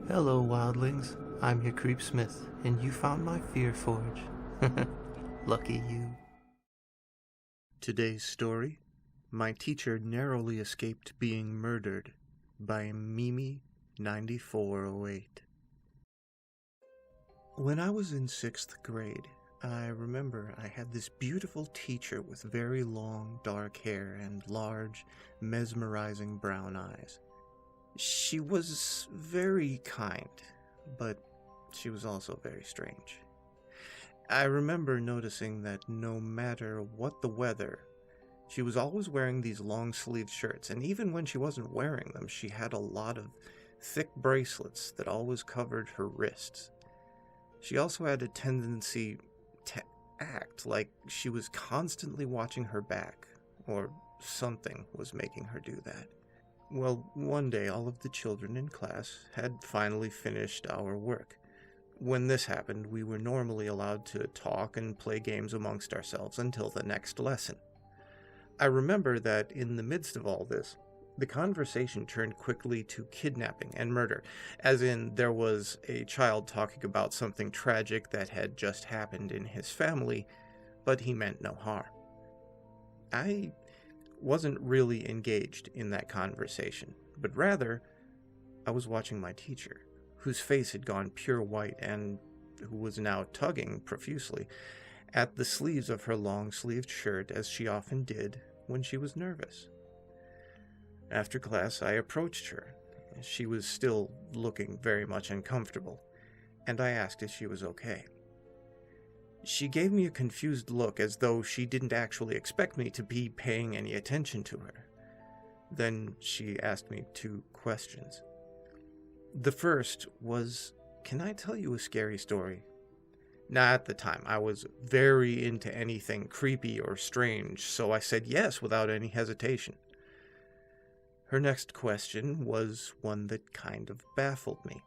Hello, wildlings. I'm your Creep Smith, and you found my Fear Forge. Lucky you. Today's story: my teacher narrowly escaped being murdered by MiMi9408. When I was in 6th grade, I remember I had this beautiful teacher with very long, dark hair and large, mesmerizing brown eyes. She was very kind, but she was also very strange. I remember noticing that no matter what the weather, she was always wearing these long-sleeved shirts, and even when she wasn't wearing them, she had a lot of thick bracelets that always covered her wrists. She also had a tendency to act like she was constantly watching her back, or something was making her do that. Well, one day all of the children in class had finally finished our work. When this happened, we were normally allowed to talk and play games amongst ourselves until the next lesson. I remember that in the midst of all this, the conversation turned quickly to kidnapping and murder, as in there was a child talking about something tragic that had just happened in his family, but he meant no harm. I wasn't really engaged in that conversation, but rather, I was watching my teacher, whose face had gone pure white and who was now tugging profusely at the sleeves of her long-sleeved shirt, as she often did when she was nervous. After class, I approached her. She was still looking very much uncomfortable, and I asked if she was okay. She gave me a confused look, as though she didn't actually expect me to be paying any attention to her. Then she asked me 2 questions. The first was, "Can I tell you a scary story?" Now, at the time, I was very into anything creepy or strange, so I said yes without any hesitation. Her next question was one that kind of baffled me.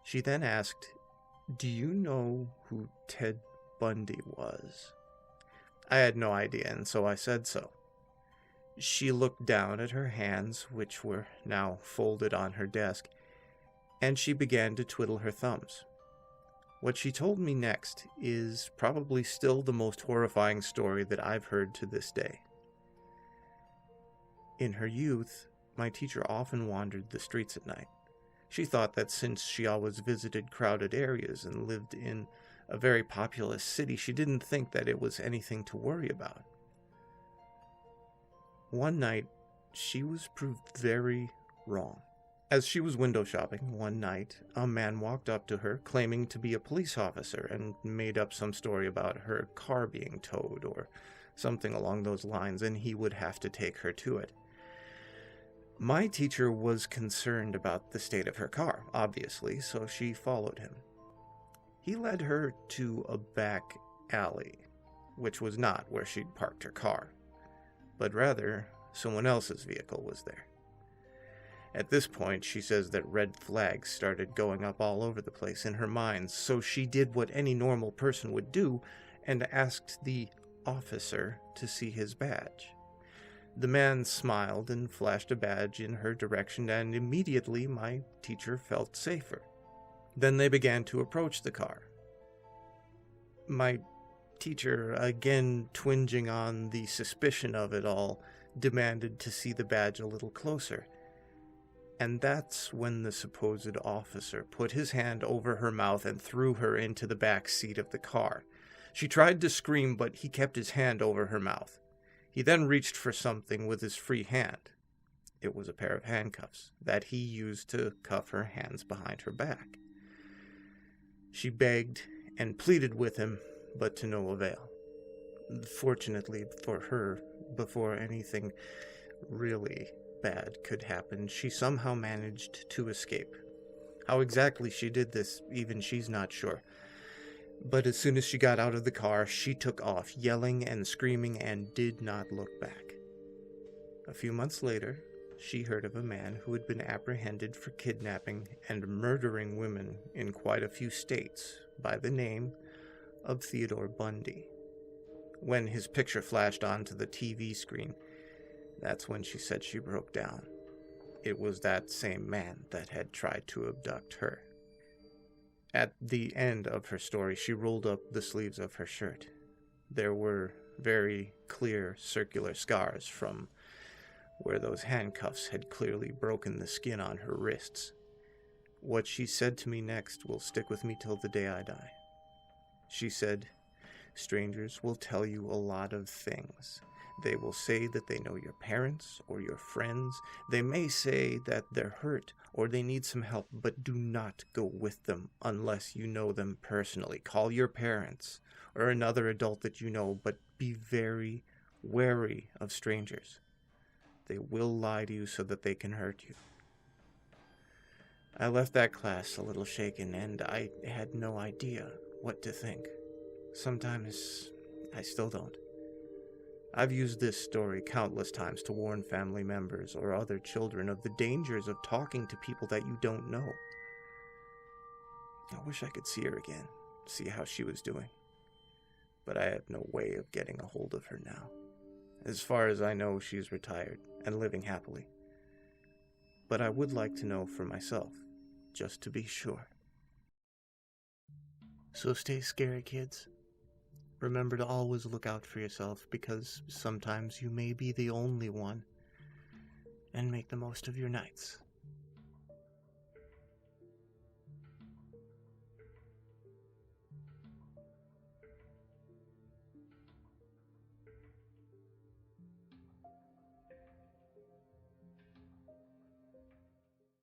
She then asked, "Do you know who Ted Bundy was?" I had no idea, and so I said so. She looked down at her hands, which were now folded on her desk, and she began to twiddle her thumbs. What she told me next is probably still the most horrifying story that I've heard to this day. In her youth, my teacher often wandered the streets at night. She thought that since she always visited crowded areas and lived in a very populous city, she didn't think that it was anything to worry about. One night, she was proved very wrong. As she was window shopping one night, a man walked up to her claiming to be a police officer and made up some story about her car being towed or something along those lines, and he would have to take her to it. My teacher was concerned about the state of her car, obviously, so she followed him. He led her to a back alley, which was not where she'd parked her car, but rather someone else's vehicle was there. At this point, she says that red flags started going up all over the place in her mind, so she did what any normal person would do and asked the officer to see his badge. The man smiled and flashed a badge in her direction, and immediately my teacher felt safer. Then they began to approach the car. My teacher, again twinging on the suspicion of it all, demanded to see the badge a little closer. And that's when the supposed officer put his hand over her mouth and threw her into the back seat of the car. She tried to scream, but he kept his hand over her mouth. He then reached for something with his free hand. It was a pair of handcuffs that he used to cuff her hands behind her back. She begged and pleaded with him, but to no avail. Fortunately for her, before anything really bad could happen, she somehow managed to escape. How exactly she did this, even she's not sure. But as soon as she got out of the car, she took off, yelling and screaming, and did not look back. A few months later, she heard of a man who had been apprehended for kidnapping and murdering women in quite a few states by the name of Theodore Bundy. When his picture flashed onto the TV screen, that's when she said she broke down. it was that same man that had tried to abduct her. At the end of her story, she rolled up the sleeves of her shirt. There were very clear circular scars from where those handcuffs had clearly broken the skin on her wrists. What she said to me next will stick with me till the day I die. She said, "Strangers will tell you a lot of things. They will say that they know your parents or your friends. They may say that they're hurt or they need some help, but do not go with them unless you know them personally. Call your parents or another adult that you know, but be very wary of strangers. They will lie to you so that they can hurt you." I left that class a little shaken, and I had no idea what to think. Sometimes I still don't. I've used this story countless times to warn family members or other children of the dangers of talking to people that you don't know. I wish I could see her again, see how she was doing. But I have no way of getting a hold of her now. As far as I know, she's retired and living happily. But I would like to know for myself, just to be sure. So stay scary, kids. Remember to always look out for yourself, because sometimes you may be the only one, and make the most of your nights.